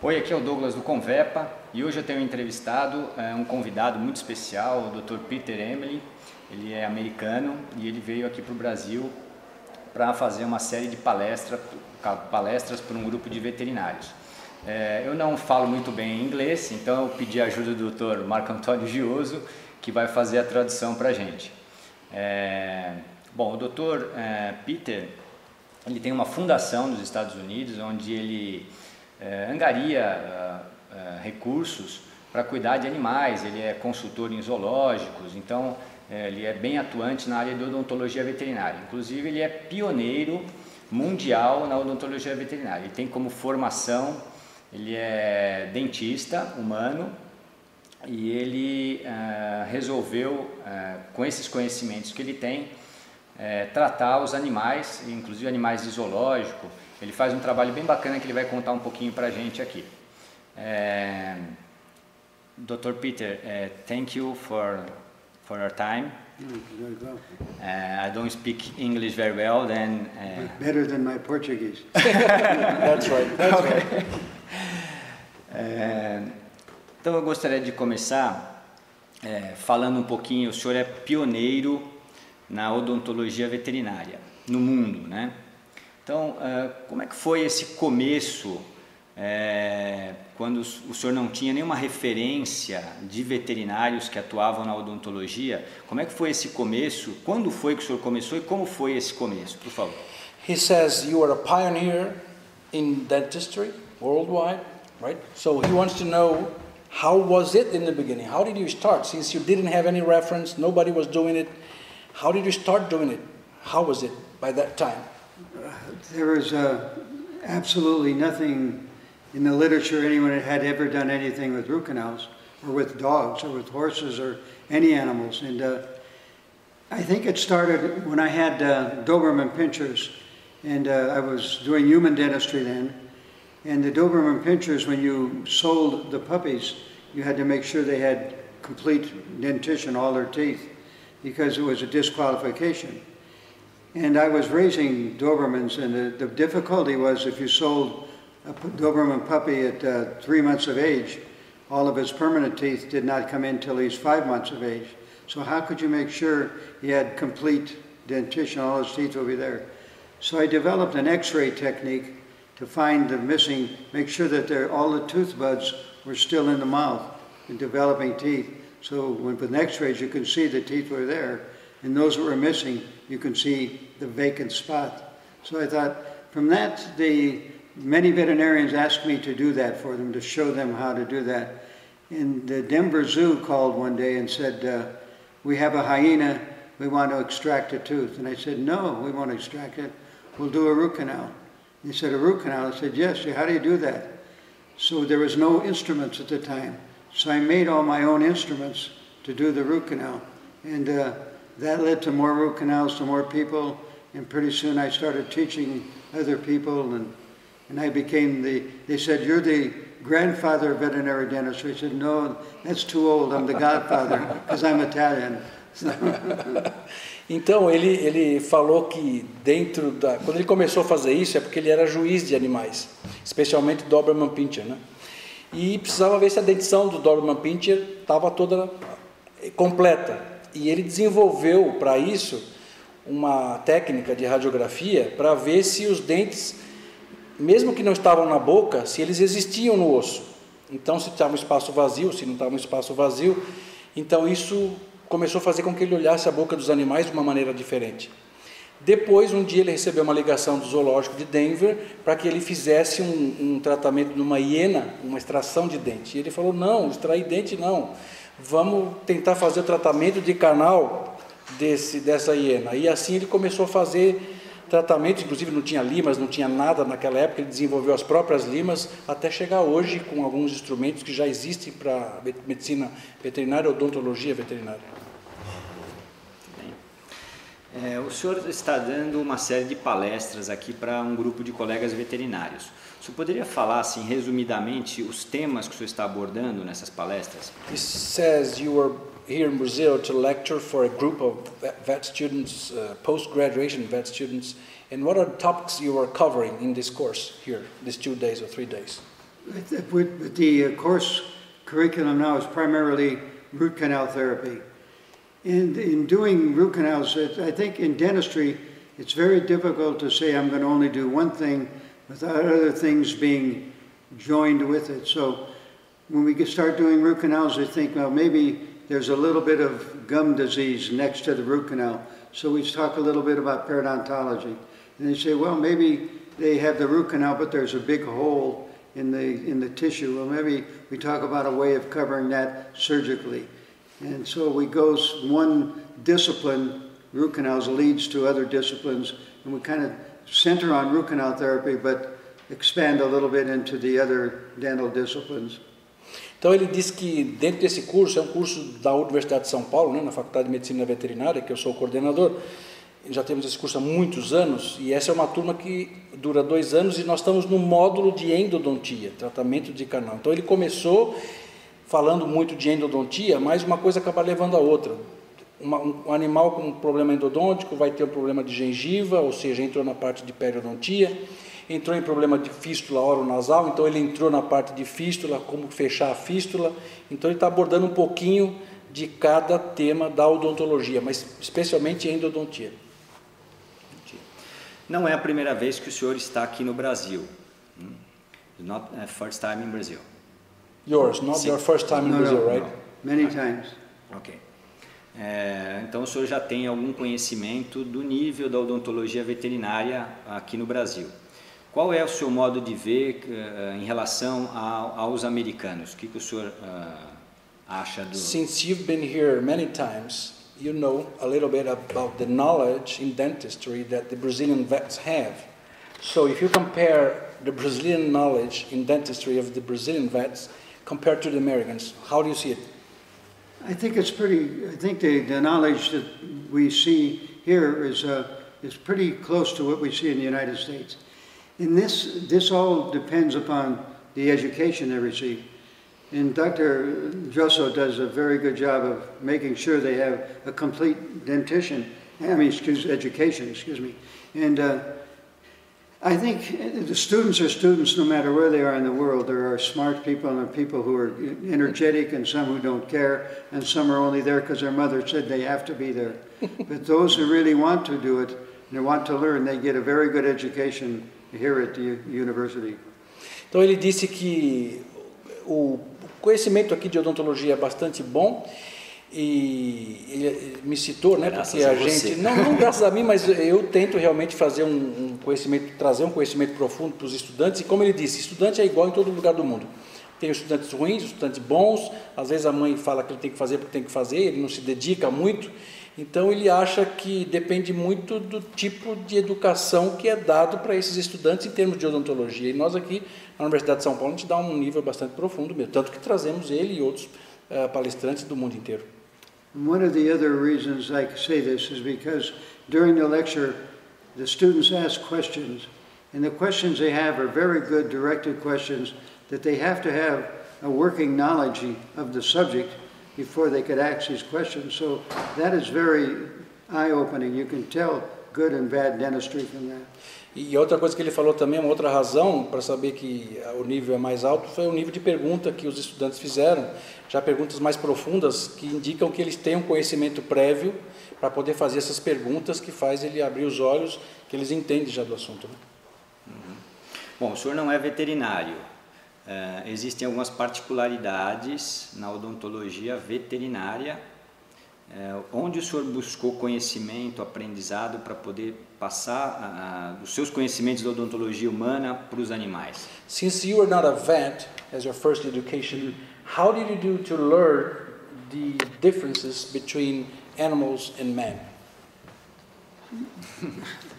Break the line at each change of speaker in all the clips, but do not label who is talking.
Oi, aqui é o Douglas do Convepa e hoje eu tenho entrevistado um convidado muito especial, o Dr. Peter Emely. Ele é americano e ele veio aqui para o Brasil para fazer uma série de palestras para um grupo de veterinários. Eu não falo muito bem inglês, então eu pedi a ajuda do Dr. Marco Antônio Gioso, que vai fazer a tradução para a gente. Bom, o Dr. Peter, ele tem uma fundação nos Estados Unidos, onde ele angaria recursos para cuidar de animais. Ele é consultor em zoológicos, então ele é bem atuante na área de odontologia veterinária. Inclusive, ele é pioneiro mundial na odontologia veterinária. Ele tem como formação, ele é dentista humano e ele resolveu, com esses conhecimentos que ele tem, tratar os animais, inclusive animais de zoológico. Ele faz um trabalho bem bacana que ele vai contar um pouquinho para a gente aqui. Dr. Peter, thank you for your time. I don't speak English very well, then
better than my Portuguese.
That's right. That's right.
Então eu gostaria de começar falando um pouquinho. O senhor é pioneiro na odontologia veterinária no mundo, né? Então, como é que foi esse começo, quando o senhor não tinha nenhuma referência de veterinários que atuavam na odontologia? Como é que foi esse começo? Quando foi que o senhor começou e como foi esse começo? Por favor.
He says you are a pioneer in dentistry worldwide, right? So he wants to know, how was it in the beginning? How did you start? Since you didn't have any reference, nobody was doing it. How did you start doing it? How was it by that time?
There was absolutely nothing in the literature anyone had ever done anything with root canals, or with dogs, or with horses, or any animals. And I think it started when I had Doberman pinschers, and I was doing human dentistry then. And the Doberman pinschers, when you sold the puppies, you had to make sure they had complete dentition, all their teeth, because it was a disqualification. And I was raising Dobermans, and the difficulty was if you sold a Doberman puppy at 3 months of age, all of his permanent teeth did not come in till he's 5 months of age. So how could you make sure he had complete dentition, all his teeth would be there? So I developed an X-ray technique to find the missing, make sure that all the tooth buds were still in the mouth and developing teeth. So with X-rays you can see the teeth were there, and those that were missing, you can see the vacant spot. So I thought, from that, many veterinarians asked me to do that for them, to show them how to do that. And the Denver Zoo called one day and said, we have a hyena, we want to extract a tooth. And I said, no, we won't extract it, we'll do a root canal. They said, a root canal? I said, yes. How do you do that? So there was no instruments at the time. So I made all my own instruments to do the root canal. And that led to more root canals, to more people, and pretty soon I started teaching other people, and I became they said, you're the grandfather of veterinary dentistry. I said, no, that's too old, I'm the godfather, because I'm Italian.
Então ele falou que quando ele começou a fazer isso é porque ele era juiz de animais, especialmente Doberman Pinscher, né? E precisava ver se a dentição do Doberman Pinscher estava toda completa. E ele desenvolveu para isso uma técnica de radiografia para ver se os dentes, mesmo que não estavam na boca, se eles existiam no osso. Então, se estava um espaço vazio, se não estava um espaço vazio. Então, isso começou a fazer com que ele olhasse a boca dos animais de uma maneira diferente. Depois, um dia, ele recebeu uma ligação do zoológico de Denver para que ele fizesse um tratamento numa hiena, uma extração de dente. E ele falou, não, extrair dente não. Vamos tentar fazer o tratamento de canal dessa hiena. E assim ele começou a fazer tratamentos, inclusive não tinha limas, não tinha nada naquela época, ele desenvolveu as próprias limas, até chegar hoje com alguns instrumentos que já existem para medicina veterinária, odontologia veterinária.
O senhor está dando uma série de palestras aqui para um grupo de colegas veterinários. O senhor poderia falar, assim, resumidamente, os temas que o senhor está abordando nessas palestras?
He says you were here in Brazil to lecture for a group of vet students, post-graduation vet students, and what are the topics you are covering in this course here, these 2 days or 3 days?
With the course curriculum now is primarily root canal therapy. And in doing root canals, I think in dentistry, it's very difficult to say I'm going to only do one thing without other things being joined with it. So when we start doing root canals, I think, well, maybe there's a little bit of gum disease next to the root canal. So we talk a little bit about periodontology. And they say, well, maybe they have the root canal, but there's a big hole in the tissue. Well, maybe we talk about a way of covering that surgically. And so we go one discipline, root canals leads to other disciplines, and we kind of center on root canal therapy, but expand a little bit into the other dental disciplines.
Então ele diz que dentro desse curso, é um curso da Universidade de São Paulo, né, na Faculdade de Medicina Veterinária, que eu sou o coordenador, já temos esse curso há muitos anos, e essa é uma turma que dura 2 anos, e nós estamos no módulo de endodontia, tratamento de canal. Então ele começou falando muito de endodontia, mas uma coisa acaba levando a outra. Um animal com um problema endodôntico vai ter um problema de gengiva, ou seja, entrou na parte de periodontia, entrou em problema de fístula oronasal, então ele entrou na parte de fístula, como fechar a fístula, então ele está abordando um pouquinho de cada tema da odontologia, mas especialmente endodontia.
Não é a primeira vez que o senhor está aqui no Brasil. Not first time in Brazil.
Yours, not
Sim.
your first time in Brazil, right?
Many times.
Ok. Então o senhor já tem algum conhecimento do nível da odontologia veterinária aqui no Brasil. Qual é o seu modo de ver em relação aos americanos? O que o senhor acha do...
Since you've been here many times, you know a little bit about the knowledge in dentistry that the Brazilian vets have. So if you compare the Brazilian knowledge in dentistry of the Brazilian vets compared to the Americans, how do you see it?
I think the knowledge that we see here is pretty close to what we see in the United States. And this all depends upon the education they receive. And Dr. Josso does a very good job of making sure they have a complete education. And I think the students are students no matter where they are in the world. There are smart people and there are people who are energetic and some who don't care, and some are only there because their mother said they have to be there. But those who really want to do it and they want to learn, they get a very good education here at the university.
Então ele disse que o conhecimento aqui de odontologia é bastante bom, e ele me citou, né,
graças
porque
a
a
você.
gente, não graças a mim, mas eu tento realmente fazer um conhecimento, trazer um conhecimento profundo para os estudantes, e como ele disse, estudante é igual em todo lugar do mundo. Tem estudantes ruins, estudantes bons, às vezes a mãe fala que ele tem que fazer porque tem que fazer, ele não se dedica muito, então ele acha que depende muito do tipo de educação que é dado para esses estudantes em termos de odontologia, e nós aqui na Universidade de São Paulo a gente dá um nível bastante profundo mesmo, tanto que trazemos ele e outros palestrantes do mundo inteiro.
One of the other reasons I say this is because during the lecture the students ask questions, and the questions they have are very good directed questions that they have to have a working knowledge of the subject before they could ask these questions. So that is very eye-opening. You can tell good and bad dentistry from that.
E outra coisa que ele falou também, uma outra razão para saber que o nível é mais alto, foi o nível de pergunta que os estudantes fizeram, já perguntas mais profundas, que indicam que eles têm um conhecimento prévio para poder fazer essas perguntas, que faz ele abrir os olhos, que eles entendem já do assunto. Né?
Uhum. Bom, o senhor não é veterinário. Existem algumas particularidades na odontologia veterinária, onde o senhor buscou conhecimento, aprendizado para poder passar os seus conhecimentos da odontologia humana para os animais.
Since you are not a vet as your first education, how did you do to learn the differences between animals and men?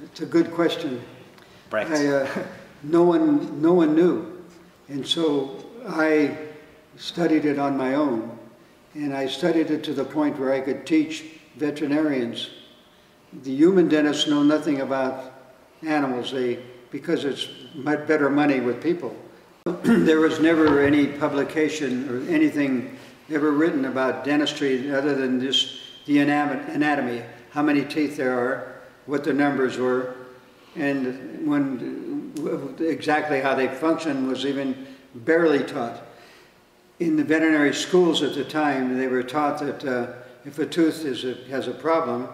It's a good question.
Practice.
No one knew, and so I studied it on my own. And I studied it to the point where I could teach veterinarians. The human dentists know nothing about animals because it's much better money with people. There was never any publication or anything ever written about dentistry other than just the anatomy, how many teeth there are, what the numbers were, and exactly how they function was even barely taught. In the veterinary schools at the time, they were taught that if a tooth has a problem,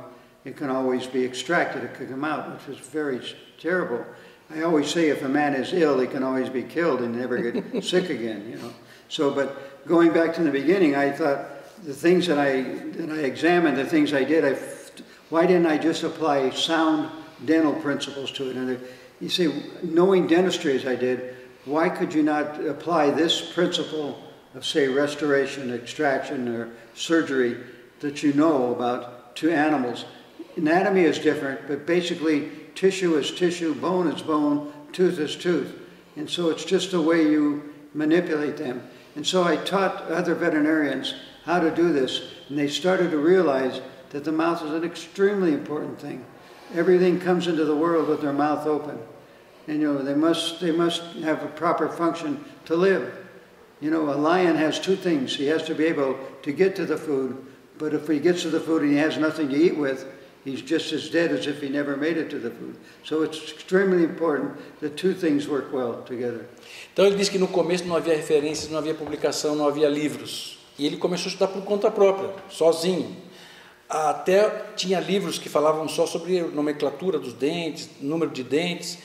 it can always be extracted, it can come out, which is very terrible. I always say if a man is ill, he can always be killed and never get sick again, you know. So, but going back to the beginning, I thought the things that I examined, the things I did, why didn't I just apply sound dental principles to it? And you see, knowing dentistry as I did, why could you not apply this principle of, say, restoration, extraction, or surgery that you know about to animals? Anatomy is different, but basically tissue is tissue, bone is bone, tooth is tooth. And so it's just the way you manipulate them. And so I taught other veterinarians how to do this, and they started to realize that the mouth is an extremely important thing. Everything comes into the world with their mouth open. And you know, they must have a proper function to live. You know, a lion has two things. He has to be able to get to the food, but if he gets to the food and he has nothing to eat with, he's just as dead as if he never made it to the food. So it's extremely important that two things work well together.
Então ele disse que no começo não havia referências, não havia publicação, não havia livros. E ele começou a estudar por conta própria, sozinho. Até tinha livros que falavam só sobre a nomenclatura dos dentes, número de dentes,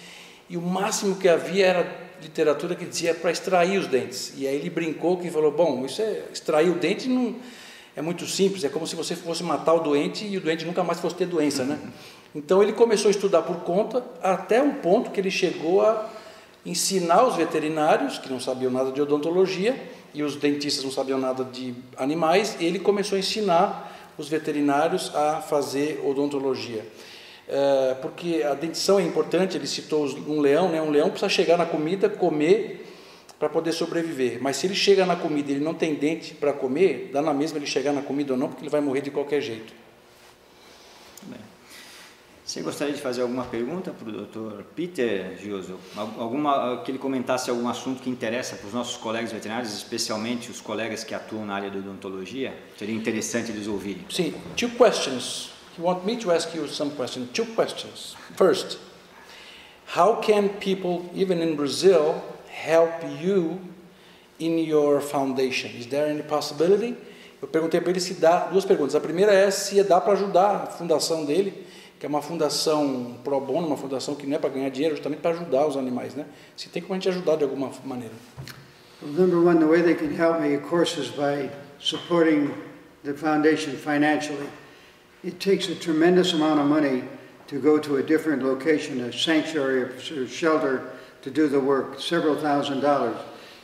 e o máximo que havia era literatura que dizia para extrair os dentes. E aí ele brincou que falou, bom, isso é extrair o dente não é muito simples, é como se você fosse matar o doente e o doente nunca mais fosse ter doença, né? Então ele começou a estudar por conta até um ponto que ele chegou a ensinar os veterinários, que não sabiam nada de odontologia, e os dentistas não sabiam nada de animais, e ele começou a ensinar os veterinários a fazer odontologia. Porque a dentição é importante, ele citou um leão, né? Um leão precisa chegar na comida, comer, para poder sobreviver. Mas se ele chega na comida e ele não tem dente para comer, dá na mesma ele chegar na comida ou não, porque ele vai morrer de qualquer jeito.
Bem. Você gostaria de fazer alguma pergunta para o Dr. Peter, Gilson? Que ele comentasse algum assunto que interessa para os nossos colegas veterinários, especialmente os colegas que atuam na área da odontologia? Seria interessante eles ouvirem.
Sim, two questions. You want me to ask you some questions? Two questions. First, how can people, even in Brazil, help you in your foundation? Is there any possibility? Eu perguntei para ele se dá, duas perguntas. A primeira é se dá para ajudar a fundação dele, que é uma fundação pro bono, uma fundação que não é para ganhar dinheiro, justamente para ajudar os animais, né? Se tem como a gente ajudar de alguma maneira.
Well, number one, the way they can help me, of course, is by supporting the foundation financially. It takes a tremendous amount of money to go to a different location, a sanctuary or shelter, to do the work, several $1,000s,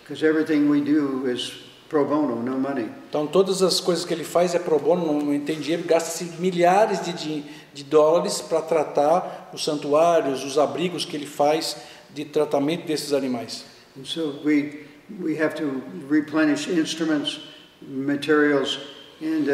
because everything we do is pro bono, no money.
Então todas as coisas que ele faz é pro bono, não tem dinheiro, gasta-se milhares de dólares para tratar os santuários, os abrigos que ele faz de tratamento desses animais.
And so we have to replenish instruments, materials, and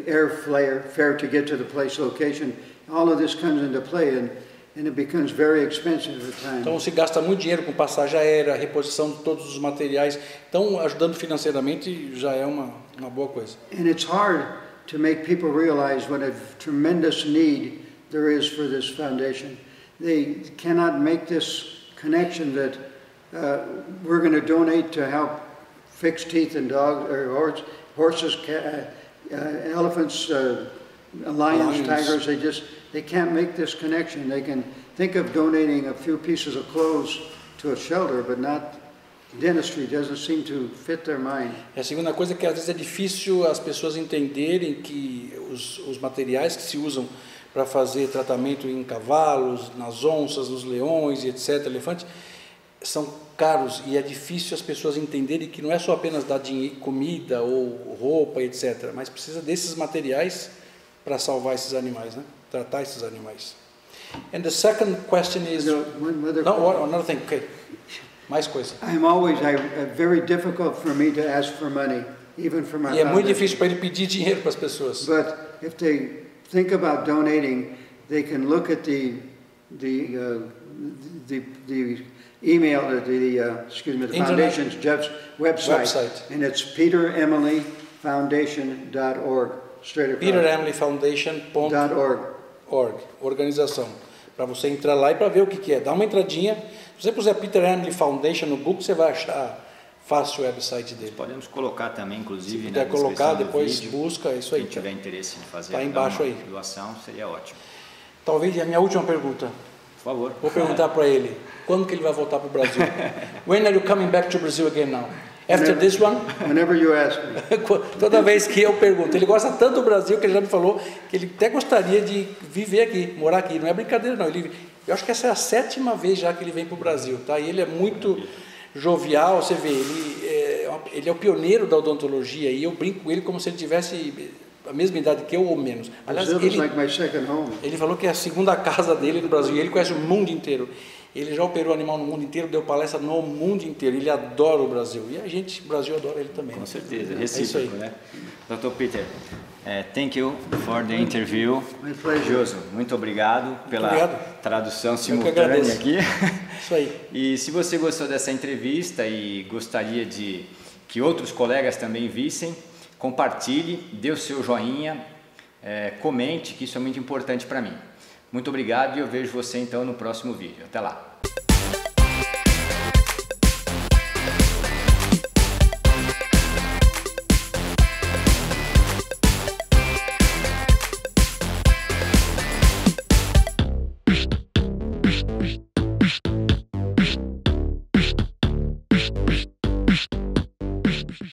airfare to get to the place location. All of this comes into play, and it becomes very expensive at times.
Então se gasta muito dinheiro com passagem aérea, reposição de todos os materiais. Então ajudando financeiramente já é uma boa coisa.
And it's hard to make people realize what a tremendous need there is for this foundation. They cannot make this connection that we're going to donate to help fix teeth in dogs or horses, elephants, lions, tigers. They can't make this connection. They can think of donating a few pieces of clothes to a shelter, but not dentistry. Doesn't seem to fit their mind.
A segunda coisa é que às vezes é difícil as pessoas entenderem que os materiais que se usam para fazer tratamento em cavalos, nas onças, nos leões e etc., elefantes, são caros, e é difícil as pessoas entenderem que não é só apenas dar dinheiro, comida ou roupa, etc., mas precisa desses materiais para salvar esses animais, né? Tratar esses animais. And the second question is... another thing, okay. Mais coisa.
Very difficult for me to ask for money, even for my
E é muito difícil para ele pedir dinheiro para as pessoas.
But if they think about donating, they can look at the email, the foundation's website, and it's peteremilyfoundation.org.
peteremilyfoundation.org, organização, para você entrar lá e para ver o que é. Dá uma entradinha. Se você puser Peter Emily Foundation no Google, você vai achar fácil o website dele.
Podemos colocar também,
Se
inclusive,
puder
na
colocar,
descrição do
depois
vídeo.
busca, é isso aí.
Quem tiver interesse em fazer
Tá embaixo
uma
aí.
doação, seria ótimo.
Talvez a minha última pergunta.
Por favor.
Vou perguntar para ele, quando que ele vai voltar para o Brasil? When are you coming back to Brazil again now? After this one?
Whenever you ask me.
Toda vez que eu pergunto, ele gosta tanto do Brasil que ele já me falou que ele até gostaria de viver aqui, morar aqui. Não é brincadeira não, eu acho que essa é a 7ª vez já que ele vem para o Brasil, tá? E ele é muito jovial, você vê, ele é o pioneiro da odontologia e eu brinco com ele como se ele tivesse a mesma idade que eu ou menos. Aliás,
Brazil is like my second home.
ele falou que é a segunda casa dele no Brasil, e ele conhece o mundo inteiro. Ele já operou animal no mundo inteiro, deu palestra no mundo inteiro, ele adora o Brasil. E a gente, o Brasil, adora ele também.
Com certeza,
É isso aí.
recíproco, né? Dr. Peter, thank you for the interview.
My pleasure.
Joso, muito obrigado pela
obrigado.
tradução
que
simultânea
agradeço.
aqui.
Isso aí.
E se você gostou dessa entrevista e gostaria de que outros colegas também vissem, compartilhe, dê o seu joinha, comente, que isso é muito importante para mim. Muito obrigado e eu vejo você então no próximo vídeo. Até lá!